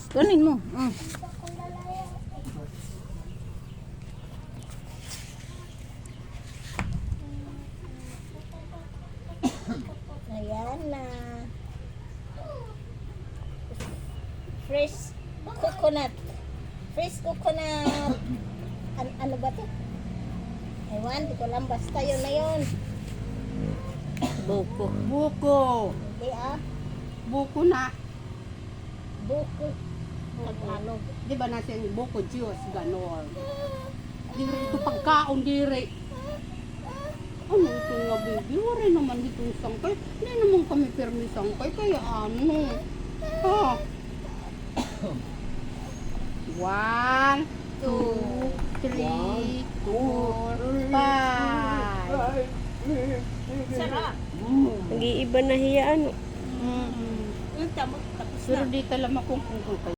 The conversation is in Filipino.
Kunin mo. Ayan na. Fresh coconut. Fresh coconut. Ano ba to? Ewan, di ko lang. Basta yun na yun. Buko. Hindi Buko na. Buko. Ano? Di ba natin buko juice, ganon. Dire ito pagkaon, dire. Ano ito nga baby? Wala naman itong sangkay. Hindi naman kami permi sangkay. Kaya ano? Ha? 1, 2, 3, 4, 5. Sarap. Nag-iiba na hiya ano. Tapos Pero di talaga kung